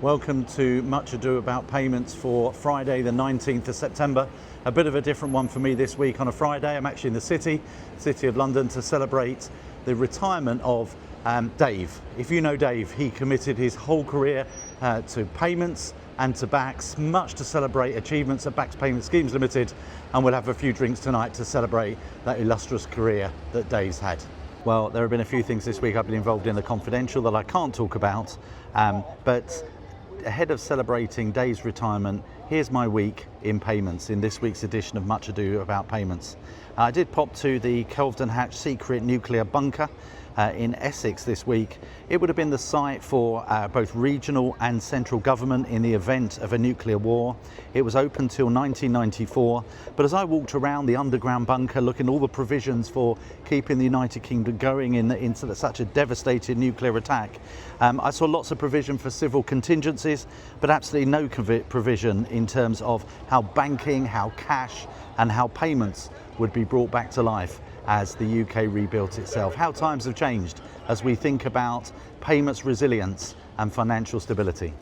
Welcome to Much Ado About Payments for Friday the 19th of September. A bit of a different one for me this week on a Friday. I'm actually in the city of London to celebrate the retirement of Dave. If you know Dave, he committed his whole career to payments and to BACS, much to celebrate achievements at BACS Payment Schemes Limited, and we'll have a few drinks tonight to celebrate that illustrious career that Dave's had. Well, there have been a few things this week I've been involved in the confidential that I can't talk about, but ahead of celebrating Dave's retirement, here's my week in payments in this week's edition of Much Ado About Payments. I did pop to the Kelvedon Hatch secret nuclear bunker in Essex this week. It would have been the site for both regional and central government in the event of a nuclear war. It was open till 1994, but as I walked around the underground bunker looking at all the provisions for keeping the United Kingdom going into such a devastating nuclear attack, I saw lots of provision for civil contingencies, but absolutely no provision in terms of how banking, how cash and how payments would be brought back to life as the UK rebuilt itself. How times have changed as we think about payments resilience and financial stability.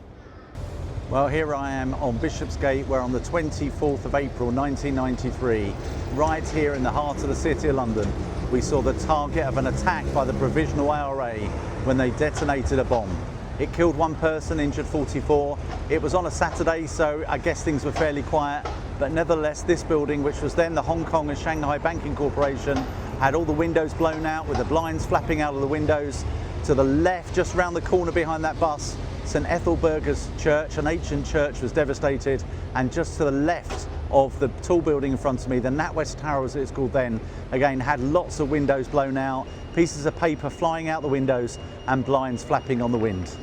Well, here I am on Bishopsgate, where on the 24th of April 1993, right here in the heart of the City of London, we saw the target of an attack by the Provisional IRA when they detonated a bomb. It killed one person, injured 44. It was on a Saturday, so I guess things were fairly quiet. But nevertheless, this building, which was then the Hong Kong and Shanghai Banking Corporation, had all the windows blown out with the blinds flapping out of the windows. To the left, just around the corner behind that bus, St Ethelburga's Church, an ancient church, was devastated. And just to the left of the tall building in front of me, the NatWest Tower as it's called then, again had lots of windows blown out, pieces of paper flying out the windows and blinds flapping on the wind.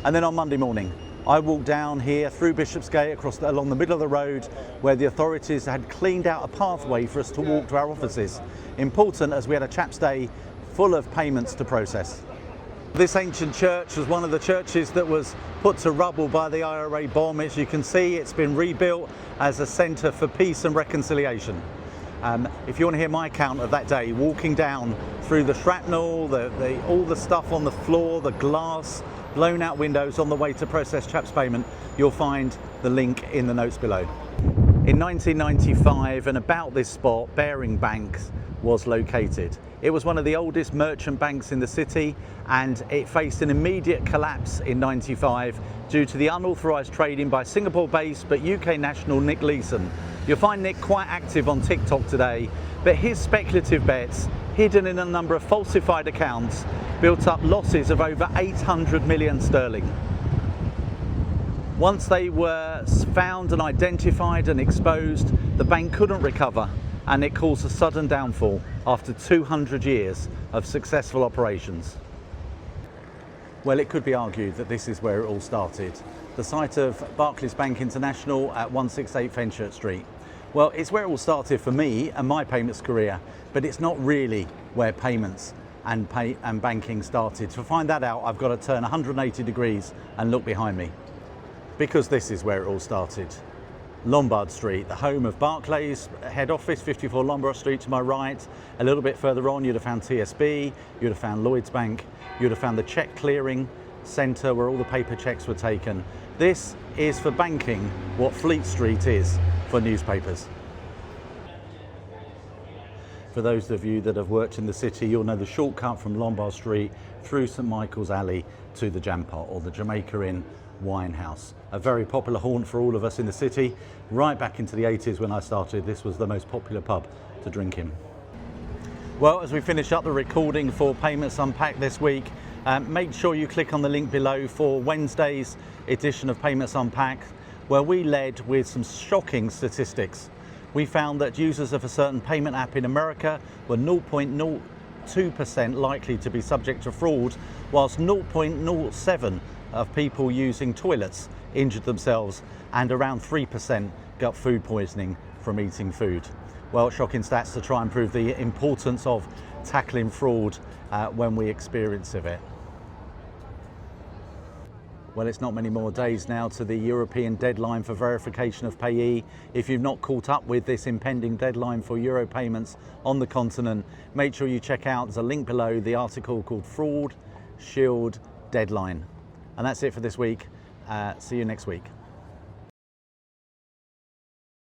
And then on Monday morning, I walked down here through Bishopsgate along the middle of the road where the authorities had cleaned out a pathway for us to walk to our offices. Important, as we had a chaps day full of payments to process. This ancient church was one of the churches that was put to rubble by the IRA bomb. As you can see, it's been rebuilt as a centre for peace and reconciliation. If you want to hear my account of that day, walking down through the shrapnel, all the stuff on the floor, the glass, blown out windows on the way to process chaps payment, you'll find the link in the notes below. In 1995, and about this spot, Baring Bank was located. It was one of the oldest merchant banks in the city, and it faced an immediate collapse in 95 due to the unauthorised trading by Singapore-based but UK national Nick Leeson. You'll find Nick quite active on TikTok today, but his speculative bets, hidden in a number of falsified accounts, built up losses of over 800 million sterling. Once they were found and identified and exposed, the bank couldn't recover, and it caused a sudden downfall after 200 years of successful operations. Well, it could be argued that this is where it all started. The site of Barclays Bank International at 168 Fenchurch Street. Well, it's where it all started for me and my payments career, but it's not really where payments and banking started. To find that out, I've got to turn 180 degrees and look behind me, because this is where it all started. Lombard Street, the home of Barclays head office, 54 Lombard Street to my right. A little bit further on, you'd have found TSB, you'd have found Lloyds Bank, you'd have found the cheque clearing centre where all the paper cheques were taken. This is for banking what Fleet Street is for newspapers. For those of you that have worked in the city, you'll know the shortcut from Lombard Street through St Michael's Alley to the Jam Pot, or the Jamaica Inn Wine House. A very popular haunt for all of us in the city. Right back into the 80s when I started, this was the most popular pub to drink in. Well, as we finish up the recording for Payments Unpacked this week, make sure you click on the link below for Wednesday's edition of Payments Unpacked, where we led with some shocking statistics. We found that users of a certain payment app in America were 0.02% likely to be subject to fraud, whilst 0.07% of people using toilets injured themselves, and around 3% got food poisoning from eating food. Well, shocking stats to try and prove the importance of tackling fraud when we experience of it. Well, it's not many more days now to the European deadline for verification of payee. If you've not caught up with this impending deadline for Euro payments on the continent, make sure you check out, there's a link below, the article called Fraud Shield Deadline. And that's it for this week. See you next week.